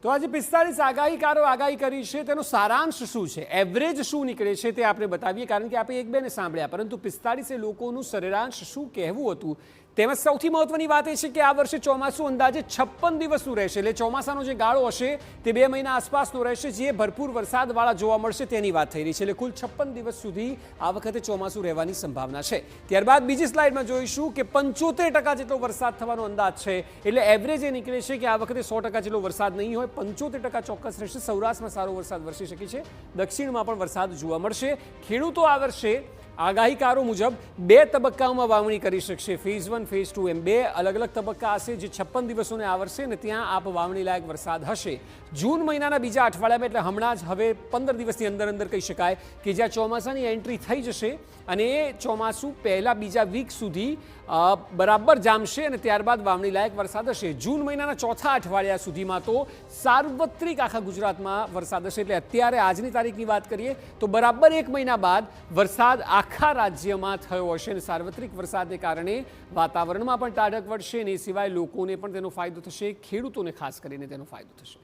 તો આજે 45 આગાહીકારો આગાહી કરી છે તેનો સારાંશ શું છે, એવરેજ શું નીકળે છે તે આપણે બતાવીએ, કારણ કે આપણે એક બેને સાંભળ્યા, પરંતુ 45 લોકોનું સરેરાશ શું કહેવું હતું. તેમજ સૌથી મહત્વની વાત એ છે કે આ વર્ષે ચોમાસું અંદાજે 56 દિવસનું રહેશે, એટલે ચોમાસાનો જે ગાળો હશે તે 2 મહિના આસપાસનો રહેશે, જે ભરપૂર વરસાદવાળા જોવા મળશે તેની વાત થઈ રહી છે. એટલે કુલ 56 દિવસ સુધી આ વખતે ચોમાસું રહેવાની સંભાવના છે. ત્યારબાદ બીજી સ્લાઇડમાં જોઈશું કે 75% જેટલો વરસાદ થવાનો અંદાજ છે, એટલે એવરેજ એ નીકળે છે કે આ વખતે 100% જેટલો વરસાદ નહીં હોય, 75% ચોક્કસ રહેશે. સૌરાષ્ટ્રમાં સારો વરસાદ વરસી શકે છે, દક્ષિણમાં પણ વરસાદ જોવા મળશે. ખેડૂતો આ વર્ષે આગાહીકારો મુજબ 2 તબક્કાઓમાં વાવણી કરી શકશે, ફેઝ 1 ફેઝ 2 એમ 2 અલગ અલગ તબક્કા હશે, જે 56 દિવસોને આવરશે અને ત્યાં આપ વાવણી લાયક વરસાદ હશે. જૂન મહિનાના બીજા અઠવાડિયામાં, એટલે હમણાં જ હવે 15 દિવસની અંદર કહી શકાય કે જ્યાં ચોમાસાની એન્ટ્રી થઈ જશે અને એ ચોમાસું પહેલા બીજા વીક સુધી બરાબર જામશે અને ત્યારબાદ વાવણી લાયક વરસાદ હશે. જૂન મહિનાના ચોથા અઠવાડિયા સુધીમાં તો સાર્વત્રિક આખા ગુજરાતમાં વરસાદ હશે. એટલે અત્યારે આજની તારીખની વાત કરીએ તો બરાબર 1 મહિના બાદ વરસાદ આખા રાજ્યમાં થયો હશે અને સાર્વત્રિક વરસાદને કારણે વાતાવરણમાં પણ ઠંડક વધશે અને એ સિવાય લોકોને પણ તેનો ફાયદો થશે, ખેડૂતોને ખાસ કરીને તેનો ફાયદો થશે.